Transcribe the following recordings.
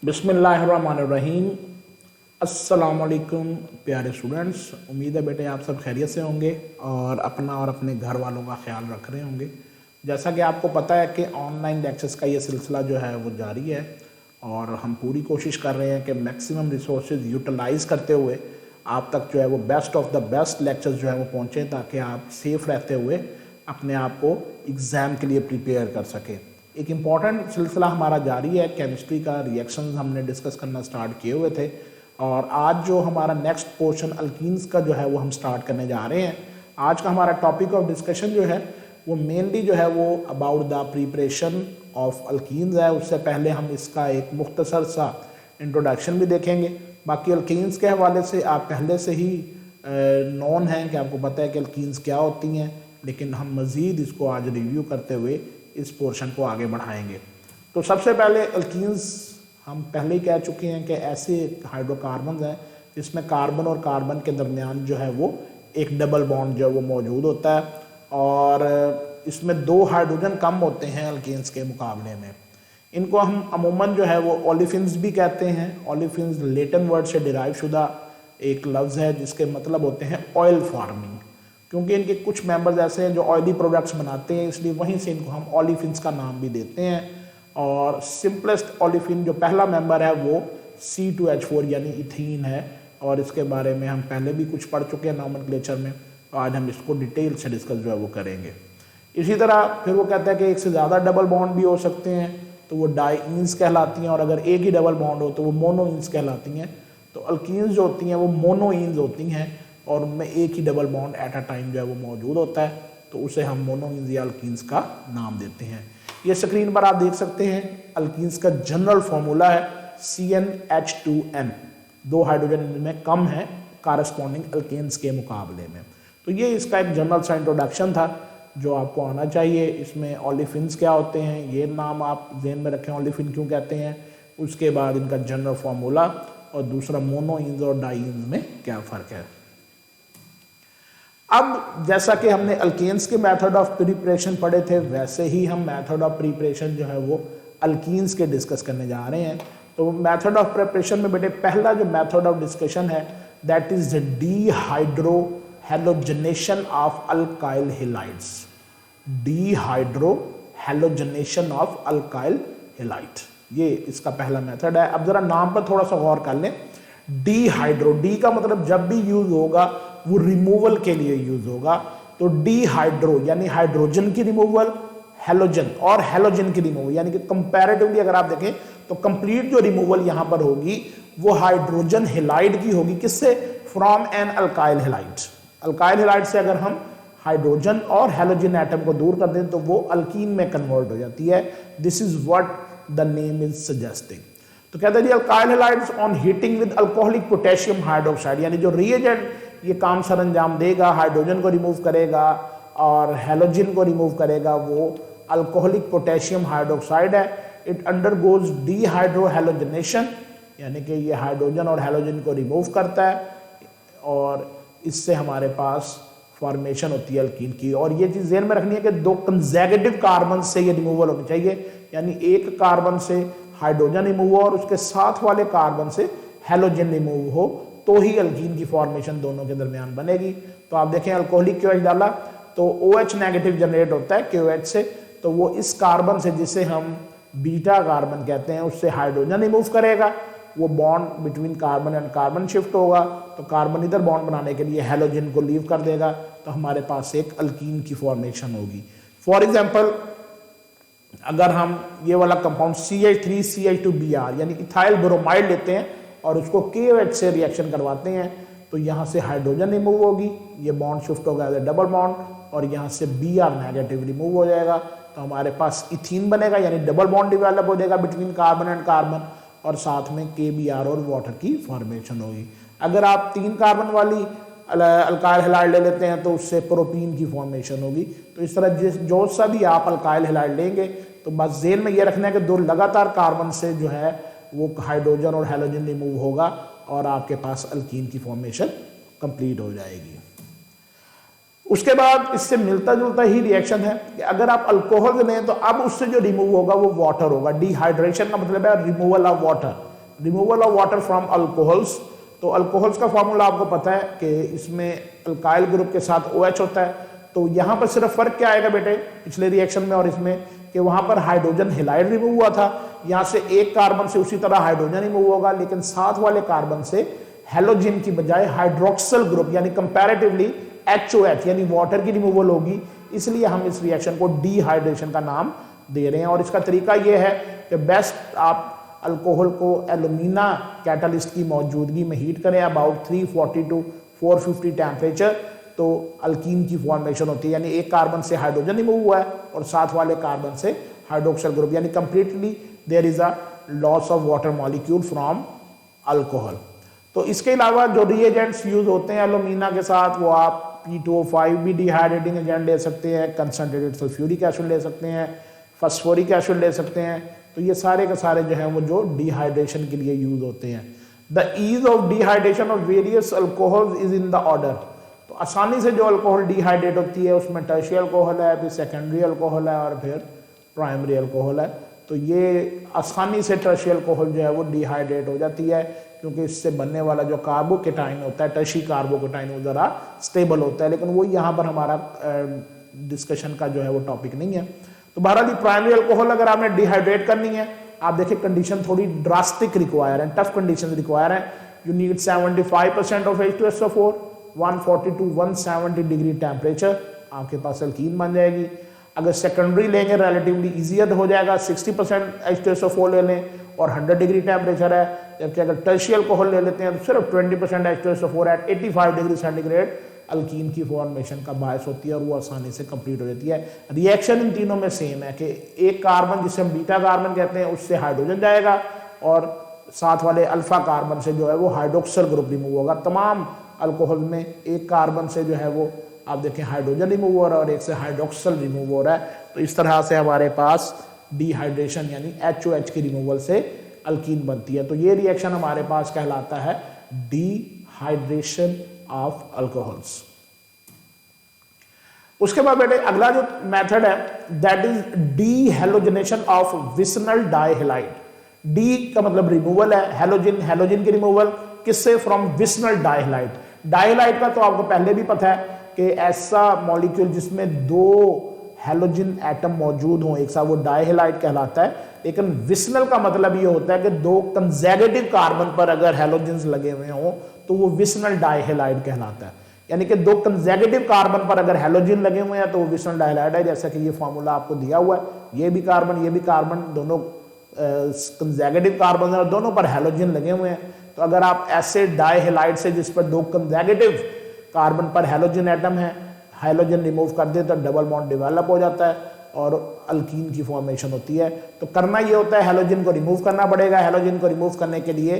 बिस्मिल्लाहिर्रहमानिर्रहीम। अस्सलाम वालेकुम प्यारे स्टूडेंट्स, उम्मीद है बेटे आप सब खैरियत से होंगे और अपना और अपने घर वालों का ख्याल रख रहे होंगे। जैसा कि आपको पता है कि ऑनलाइन लेक्चर्स का ये सिलसिला जो है वो जारी है और हम पूरी कोशिश कर रहे हैं कि मैक्सिमम रिसोर्सेज यूटिलाइज़ करते हुए आप तक जो है वो best of the best lectures जो है वो पहुँचें ताकि आप सेफ़ रहते हुए अपने आप को एग्ज़ाम के लिए प्रिपेयर कर सकें। एक इम्पॉर्टेंट सिलसिला हमारा जारी है, केमिस्ट्री का रिएक्शंस हमने डिस्कस करना स्टार्ट किए हुए थे और आज जो हमारा नेक्स्ट पोर्शन अल्कीन्स का जो है वो हम स्टार्ट करने जा रहे हैं। आज का हमारा टॉपिक ऑफ डिस्कशन जो है वो मेनली जो है वो about the preparation of alkenes है। उससे पहले हम इसका एक मुख्तसर सा इंट्रोडक्शन भी देखेंगे। बाकी अल्कीन्स के हवाले से आप पहले से ही नॉन हैं कि आपको पता है कि अल्कीन्स क्या होती हैं, लेकिन हम मज़ीद इसको आज रिव्यू करते हुए इस पोर्शन को आगे बढ़ाएंगे। तो सबसे पहले अल्कीन्स हम पहले ही कह चुके हैं कि ऐसे हाइड्रोकार्बन हैं जिसमें कार्बन और कार्बन के दरमियान जो है वो एक डबल बॉन्ड जो है वो मौजूद होता है और इसमें 2 हाइड्रोजन कम होते हैं अल्कीन्स के मुकाबले में। इनको हम अमूमन जो है वो ओलिफिन्स भी कहते हैं। ओलिफिन्स लेटिन वर्ड से डिराइव शुदा एक लफ्ज़ है जिसके मतलब होते हैं ऑयल फार्मिंग, क्योंकि इनके कुछ मेंबर्स ऐसे हैं जो ऑयली प्रोडक्ट्स बनाते हैं, इसलिए वहीं से इनको हम ओलिफिन्स का नाम भी देते हैं। और सिंपलेस्ट ओलिफिन जो पहला मेंबर है वो C2H4 यानी इथीन है और इसके बारे में हम पहले भी कुछ पढ़ चुके हैं नॉमेनक्लेचर में। तो आज हम इसको डिटेल से डिस्कस जो है वो करेंगे। इसी तरह फिर वो कहता है कि एक से ज़्यादा डबल बॉन्ड भी हो सकते हैं तो वो डाईन्स कहलाती हैं और अगर एक ही डबल बॉन्ड हो तो वो मोनोइंस कहलाती हैं। तो अल्कीन्स जो होती हैं वो मोनोइंस होती हैं और उनमें एक ही double bond at a time जो है वो मौजूद होता है, तो उसे हम मोनोइंस या अल्कीन्स का नाम देते हैं। ये स्क्रीन पर आप देख सकते हैं अल्कीन्स का जनरल फार्मूला है CnH2n। 2 हाइड्रोजन इनमें कम है कारस्पॉन्डिंग अल्केन्स के मुकाबले में। तो ये इसका एक जनरल सा इंट्रोडक्शन था जो आपको आना चाहिए। इसमें ओलिफिन्स क्या होते हैं ये नाम आप ध्यान में रखें, ओलिफिन क्यों कहते हैं, उसके बाद इनका जनरल फार्मूला और दूसरा मोनोइंस और डाईन्स में क्या फ़र्क है। अब जैसा कि हमने अल्केन्स के मेथड ऑफ प्रिपरेशन पढ़े थे वैसे ही हम मेथड ऑफ प्रिपरेशन जो है वो अल्कीन्स के डिस्कस करने जा रहे हैं। तो मेथड ऑफ प्रिपरेशन में बेटे पहला जो मेथड ऑफ डिस्कशन है that is dehydro halogenation of alkyl halides. Dehydro halogenation of alkyl halide, ये इसका पहला मेथड है। अब जरा नाम पर थोड़ा सा गौर कर लें। डीहाइड्रो, डी का मतलब जब भी यूज होगा वो रिमूवल के लिए यूज होगा। तो डीहाइड्रो यानी हाइड्रोजन की रिमूवल, हैलोजन और हैलोजन की रिमूवल, यानी कि कंपैरेटिवली अगर आप देखें तो कंप्लीट जो रिमूवल यहां पर होगी वो हाइड्रोजन हैलाइड की होगी। किससे? From an alkyl halide. Alkyl halide से अगर हम हाइड्रोजन और हैलोजन एटम को दूर कर दें तो वो अल्कीन में कन्वर्ट हो जाती है। This is what the name is suggesting. तो कहते हैं जी alkyl halides on heating with alcoholic potassium hydroxide, यानी जो रिएजेंट ये काम सर अंजाम देगा, हाइड्रोजन को रिमूव करेगा और हैलोजन को रिमूव करेगा, वो अल्कोहलिक पोटेशियम हाइड्रोक्साइड है। इट अंडरगोज डीहाइड्रो हैलोजनेशन, यानी कि ये हाइड्रोजन और हैलोजन को रिमूव करता है और इससे हमारे पास फॉर्मेशन होती है अल्कीन की। और ये चीज़ ध्यान में रखनी है कि 2 कंसेक्यूटिव कार्बन से ये रिमूवल होनी चाहिए, यानी एक कार्बन से हाइड्रोजन रिमूव हो और उसके साथ वाले कार्बन से हैलोजन रिमूव हो तो ही अल्कीन की फॉर्मेशन दोनों के दरमियान बनेगी। तो आप देखें अल्कोहलिक क्योएच डाला तो OH नेगेटिव जनरेट होता है क्योएच से, तो वो इस कार्बन से जिसे हम बीटा कार्बन कहते हैं उससे हाइड्रोजन रिमूव करेगा, वो bond between carbon and carbon shift होगा तो कार्बन इधर बॉन्ड बनाने के लिए हैलोजन को लीव कर देगा तो हमारे पास एक अल्कीन की फॉर्मेशन होगी। फॉर एग्जाम्पल अगर हम ये वाला कंपाउंड CH3CH2Br यानी इथाइल ब्रोमाइड लेते हैं और उसको KOH से रिएक्शन करवाते हैं तो यहाँ से हाइड्रोजन रिमूव होगी, ये बॉन्ड शिफ्ट होगा एज ए डबल बॉन्ड और यहाँ से Br नेगेटिव रिमूव हो जाएगा तो हमारे पास इथीन बनेगा, यानी डबल बॉन्ड डिवेलप हो जाएगा बिटवीन कार्बन एंड कार्बन और साथ में KBr और वाटर की फॉर्मेशन होगी। अगर आप 3 कार्बन वाली अल्काइल हैलाइड ले लेते हैं तो उससे प्रोपीन की फॉर्मेशन होगी। तो इस तरह जो सा भी आप अल्काइल हैलाइड लेंगे तो बस ज़हन में ये रखना है कि 2 लगातार कार्बन से जो है वो हाइड्रोजन और हैलोजन रिमूव होगा और आपके पास अल्कीन की फॉर्मेशन कंप्लीट हो जाएगी। उसके बाद इससे मिलता जुलता ही रिएक्शन है कि अगर आप अल्कोहल लें तो अब उससे जो रिमूव होगा वो वाटर होगा। डिहाइड्रेशन का मतलब है removal of water. Removal of water from alcohols, तो अल्कोहल्स का फॉर्मूला आपको पता है कि इसमें अल्काइल ग्रुप के साथ OH होता है। तो यहाँ पर सिर्फ फर्क क्या आएगा बेटे पिछले रिएक्शन में और इसमें, कि वहां पर हाइड्रोजन हेलाइड रिमूव हुआ था, यहाँ से एक कार्बन से उसी तरह हाइड्रोजन रिमूव होगा, लेकिन साथ वाले कार्बन से हेलोजन की बजाय हाइड्रोक्सल ग्रुप यानी कंपैरेटिवली HOH यानी वाटर की रिमूवल होगी। इसलिए हम इस रिएक्शन को डिहाइड्रेशन का नाम दे रहे हैं। और इसका तरीका यह है कि बेस्ट आप अल्कोहल को एल्यूमिना कैटलिस्ट की मौजूदगी में हीट करें अबाउट 340 टू 450 टेम्परेचर, तो अल्कीन की फॉर्मेशन होती है, यानी एक कार्बन से हाइड्रोजन रिमूव हुआ है और साथ वाले कार्बन से हाइड्रोक्सल ग्रुप, यानी completely there is a loss of water molecule from alcohol. तो इसके अलावा जो रिएजेंट्स यूज होते हैं एल्यूमिना के साथ, वो आप P2O5 भी डिहाइड्रेटिंग एजेंट ले सकते हैं, कंसंट्रेटेड सल्फ्यूरिक एसिड ले सकते हैं, फास्फोरिक एसिड ले सकते हैं। तो ये सारे के सारे जो हैं वो जो डिहाइड्रेशन के लिए यूज होते हैं। The ease of dehydration of various alcohols is in the order, तो आसानी से जो अल्कोहल डिहाइड्रेट होती है उसमें टर्शियरी अल्कोहल है, फिर सेकेंडरी अल्कोहल है और फिर प्राइमरी अल्कोहल है। तो ये आसानी से टर्शियरी अल्कोहल जो है वो डिहाइड्रेट हो जाती है, क्योंकि इससे बनने वाला जो कार्बोकेटाइन होता है, टर्शियरी कार्बोकेटाइन, वो ज़रा स्टेबल होता है, लेकिन वो यहाँ पर हमारा डिस्कशन का जो है वो टॉपिक नहीं है। तो बहरहाल प्राइमरी अल्कोहल अगर आपने डिहाइड्रेट करनी है, आप देखिए कंडीशन थोड़ी ड्रास्टिक रिक्वायर है, टफ कंडीशन रिक्वायर है। You need 75% of H2SO4, 140 to 170 degree temperature, आपके पास अल्कीन बन जाएगी। अगर सेकेंडरी लेंगे रिलेटिवली ईजियर हो जाएगा, 60% H2SO4 ले लें और 100 डिग्री टेम्परेचर है। जबकि अगर टर्शियरी अल्कोहल ले लेते हैं तो सिर्फ 20% H2SO4 at 85 degree centigrade alkene की फॉर्मेशन का बायस होती है और वो आसानी से कंप्लीट हो जाती है। रिएक्शन इन तीनों में सेम है कि एक कार्बन जिसे हम बीटा कार्बन कहते हैं उससे हाइड्रोजन जाएगा और साथ वाले अल्फा कार्बन से जो है वो हाइड्रोक्सल ग्रुप रिमूव होगा। तमाम अल्कोहल में एक कार्बन से जो है वो आप देखें हाइड्रोजन रिमूव हो रहा है और एक से हाइड्रोक्सल रिमूव हो रहा है। तो इस तरह से हमारे पास डिहाइड्रेशन यानी HOH की रिमूवल से अल्कीन बनती है। तो ये रिएक्शन हमारे पास कहलाता है डिहाइड्रेशन ऑफ अल्कोहल्स। उसके बाद बेटे अगला जो मेथड है that is dehalogenation of vicinal dihalide. De का मतलब रिमूवल है, हेलोजन, हेलोजन की रिमूवल किससे? From vicinal dihalide. डाइहेलाइड का तो आपको पहले भी पता है कि ऐसा मॉलिक्यूल जिसमें दो हेलोजन एटम मौजूद हो एक साथ, वो डाइहेलाइड कहलाता है। लेकिन विसनल का मतलब ये होता है कि दो कंसेक्यूटिव कार्बन पर अगर हेलोजन्स लगे हुए हों तो वो विसनल डाइहेलाइड कहलाता है। यानी कि दो कंसेक्यूटिव कार्बन पर अगर हेलोजन लगे हुए हैं तो वो विसनल डाइहेलाइड है। जैसा कि ये फॉर्मूला आपको दिया हुआ है, ये भी कार्बन दोनों कंसेक्यूटिव कार्बन और दोनों पर हेलोजन लगे हुए हैं। तो अगर आप ऐसे डाइहेलाइड से जिस पर दो कंसेक्यूटिव कार्बन पर हेलोजन एटम है, हेलोजन रिमूव कर दे तो डबल बॉन्ड डेवलप हो जाता है और अल्कीन की फॉर्मेशन होती है। तो करना ये होता है हेलोजन को रिमूव करना पड़ेगा। हेलोजन को रिमूव करने के लिए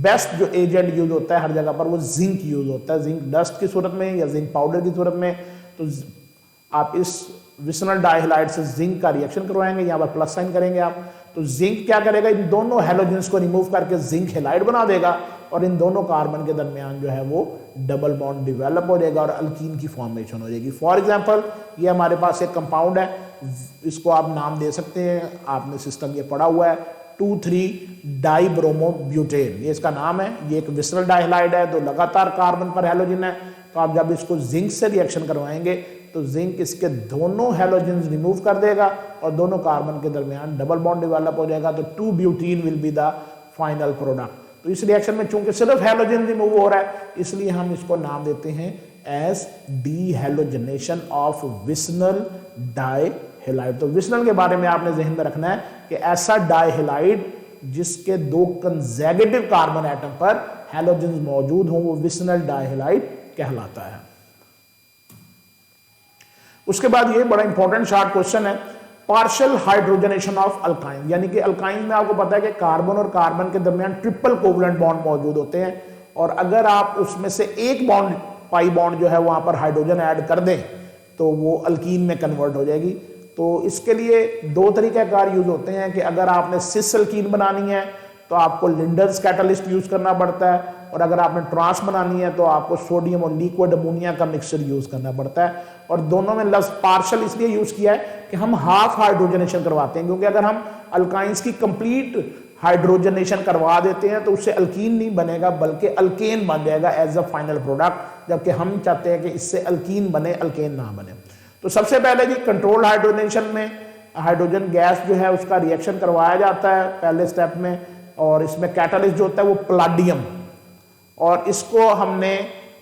बेस्ट जो एजेंट यूज होता है हर जगह पर वो जिंक यूज होता है, जिंक डस्ट की सूरत में या जिंक पाउडर की सूरत में। तो आप इस विसनल डाइहेलाइड से जिंक का रिएक्शन करवाएंगे, यहाँ पर प्लस साइन करेंगे आप। तो जिंक क्या करेगा, इन दोनों हेलोजन्स को रिमूव करके जिंक हेलाइड बना देगा और इन दोनों कार्बन के दरमियान जो है वो डबल बॉन्ड डिवेलप हो जाएगा और अल्कीन की फॉर्मेशन हो जाएगी। फॉर एग्जांपल ये हमारे पास एक कंपाउंड है, इसको आप नाम दे सकते हैं, आपने सिस्टम ये पढ़ा हुआ है 2,3-डाइब्रोमोब्यूटेन, ये इसका नाम है। ये एक विसनल डाइहेलाइड है, तो लगातार कार्बन पर हेलोजन है। तो आप जब इसको जिंक से रिएक्शन करवाएंगे तो जिंक इसके दोनों हेलोजन्स रिमूव कर देगा और दोनों कार्बन के दरमियान डबल बॉन्ड डेवलप हो जाएगा। तो two butene will be the final product. तो इस रिएक्शन में चूंकि सिर्फ हेलोजन रिमूव हो रहा है इसलिए हम इसको नाम देते हैं एज डीहेलोजनेशन ऑफ विसनल डाइहेलाइड। तो विसनल के बारे में आपने जहन में रखना है कि ऐसा डाइहेलाइड जिसके दो कंसेक्यूटिव कार्बन एटम पर हेलोजन्स मौजूद हों वो विसनल डाइहेलाइड कहलाता है। उसके बाद ये बड़ा इंपॉर्टेंट शार्ट क्वेश्चन है, पार्शियल हाइड्रोजनेशन ऑफ अल्काइन। यानी कि अल्काइन में आपको पता है कि कार्बन और कार्बन के दरमियान ट्रिपल कोवलेंट बॉन्ड मौजूद होते हैं और अगर आप उसमें से एक बॉन्ड पाई बॉन्ड जो है वहां पर हाइड्रोजन ऐड कर दें तो वो अल्कीन में कन्वर्ट हो जाएगी। तो इसके लिए दो तरीक़ाकार यूज होते हैं कि अगर आपने सिस अल्कीन बनानी है तो आपको लिंडर्स कैटलिस्ट यूज करना पड़ता है और अगर आपने ट्रांस बनानी है तो आपको सोडियम और लिक्विड अमोनिया का मिक्सचर यूज करना पड़ता है। और दोनों में लफ्ज पार्शियल इसलिए यूज किया है कि हम हाफ हाइड्रोजनेशन करवाते हैं, क्योंकि अगर हम अल्काइंस की कंप्लीट हाइड्रोजनेशन करवा देते हैं तो उससे अल्कीन नहीं बनेगा बल्कि अल्केन बन जाएगा एज अ फाइनल प्रोडक्ट, जबकि हम चाहते हैं कि इससे अल्कीन बने, अल्केन ना बने। तो सबसे पहले जी कंट्रोल हाइड्रोजनेशन में हाइड्रोजन गैस जो है उसका रिएक्शन करवाया जाता है पहले स्टेप में, और इसमें कैटालिस्ट जो होता है वो पलाडियम, और इसको हमने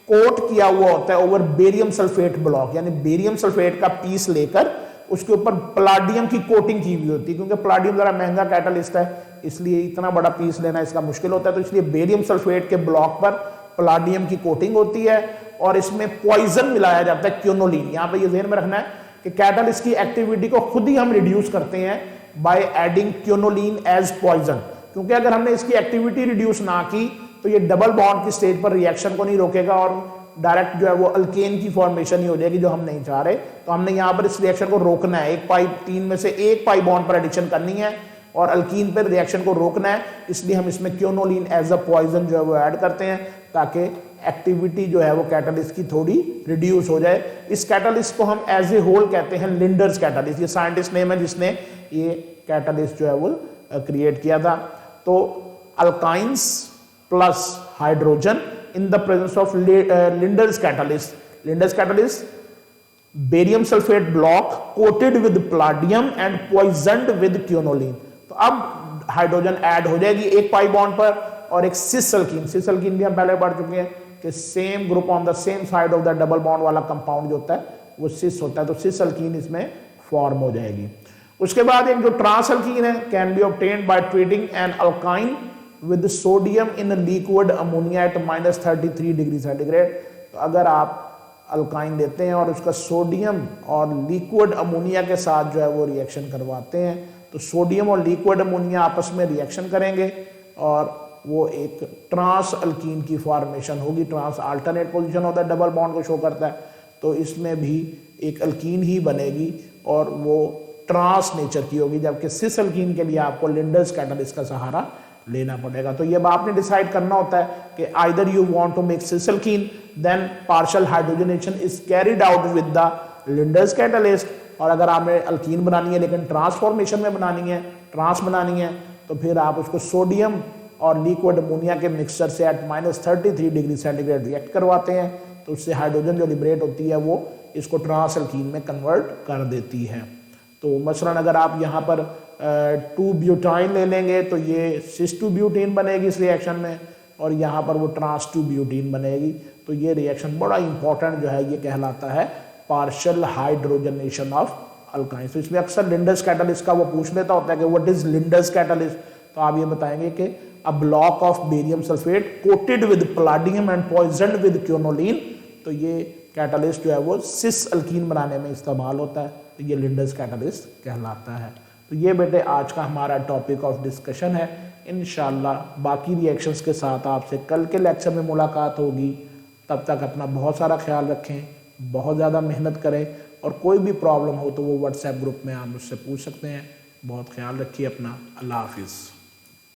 कोट किया हुआ होता है ओवर बेरियम सल्फेट ब्लॉक, यानी बेरियम सल्फेट का पीस लेकर उसके ऊपर पलाडियम की कोटिंग की हुई होती है, क्योंकि पलाडियम जरा महंगा कैटालिस्ट है इसलिए इतना बड़ा पीस लेना इसका मुश्किल होता है, तो इसलिए बेरियम सल्फेट के ब्लॉक पर पलाडियम की कोटिंग होती है और इसमें पॉइजन मिलाया जाता है क्योनोलिन। यहाँ पे ये ध्यान में रखना है कि कैटालिस्ट की एक्टिविटी को खुद ही हम रिड्यूस करते हैं बाय एडिंग क्योनोलिन एज पॉइजन, क्योंकि अगर हमने इसकी एक्टिविटी रिड्यूस ना की तो ये डबल बॉन्ड की स्टेज पर रिएक्शन को नहीं रोकेगा और डायरेक्ट जो है वो अल्केन की फॉर्मेशन ही हो जाएगी जो हम नहीं चाह रहे। तो हमने यहाँ पर इस रिएक्शन को रोकना है, एक पाई 3 में से एक पाई बॉन्ड पर एडिशन करनी है और अल्कीन पर रिएक्शन को रोकना है, इसलिए हम इसमें क्योनोलिन एज अ पॉइजन जो है वो ऐड करते हैं ताकि एक्टिविटी जो है वो कैटालिस्ट की थोड़ी रिड्यूस हो जाए। इस कैटालिस्ट को हम एज ए होल कहते हैं लिंडर्स कैटालिस्ट, ये साइंटिस्ट नेम है जिसने ये कैटालिस्ट जो है वो क्रिएट किया था। तो alkynes plus hydrogen in the presence of Linder's catalyst. Linder's catalyst, barium sulfate block coated with palladium and poisoned with quinoline. तो अब हाइड्रोजन ऐड हो जाएगी एक पाई बॉन्ड पर और एक सिस अल्कीन, सिस अल्कीन भी हम पहले पढ़ चुके हैं कि same group on the same side of the double bond वाला कंपाउंड जो होता है वो सिस होता है, तो सिस अल्कीन इसमें फॉर्म हो जाएगी। उसके बाद एक जो ट्रांस अल्कीन है can be obtained by treating an alkyne with sodium in a liquid ammonia at -33 degree centigrade. तो अगर आप अल्काइन देते हैं और उसका सोडियम और लिक्विड अमोनिया के साथ जो है वो रिएक्शन करवाते हैं तो सोडियम और लिक्विड अमोनिया आपस में रिएक्शन करेंगे और वो एक ट्रांस अल्कीन की फॉर्मेशन होगी। ट्रांस अल्टरनेट पोजीशन होता है, डबल बॉन्ड को शो करता है, तो इसमें भी एक अल्कीन ही बनेगी और वो ट्रांस नेचर की होगी, जबकि सिस अल्कीन के लिए आपको लिंडर्स कैटालिस्ट का सहारा लेना पड़ेगा। तो ये आपने डिसाइड करना होता है कि either you want to make cis alkene then partial hydrogenation is carried out with the Lindlar's catalyst, और अगर आपने अल्कीन बनानी है लेकिन ट्रांसफॉर्मेशन में बनानी है, ट्रांस बनानी है, तो फिर आप उसको सोडियम और लिक्विड अमोनिया के मिक्सचर से एट -33 डिग्री सेंटीग्रेड रिएक्ट करवाते हैं, तो उससे हाइड्रोजन जो लिबरेट होती है वो इसको ट्रांस अल्कीन में कन्वर्ट कर देती है। तो मसलन अगर आप यहाँ पर 2-ब्यूटाइन ले लेंगे तो ये सिस-2-ब्यूटीन बनेगी इस रिएक्शन में, और यहाँ पर वो ट्रांस-2-ब्यूटीन बनेगी। तो ये रिएक्शन बड़ा इंपॉर्टेंट जो है ये कहलाता है पार्शियल हाइड्रोजनेशन ऑफ अल्काइंस। तो इसमें अक्सर लिंडर्स कैटालिस्ट का वो पूछ लेता होता है कि व्हाट इज लिंडर्स कैटालिस्ट, तो आप ये बताएंगे कि a block of barium sulphate coated with palladium and poisoned with quinoline. तो ये कैटालिस्ट जो है वो सिस अल्कीन बनाने में इस्तेमाल होता है, तो ये लिंडर्स कैटालिस्ट कहलाता है। तो ये बेटे आज का हमारा टॉपिक ऑफ डिस्कशन है। इंशाल्लाह बाकी रिएक्शंस के साथ आपसे कल के लेक्चर में मुलाकात होगी। तब तक अपना बहुत सारा ख्याल रखें, बहुत ज़्यादा मेहनत करें, और कोई भी प्रॉब्लम हो तो वो व्हाट्सएप ग्रुप में आप मुझसे पूछ सकते हैं। बहुत ख्याल रखिए अपना। अल्लाह हाफिज़।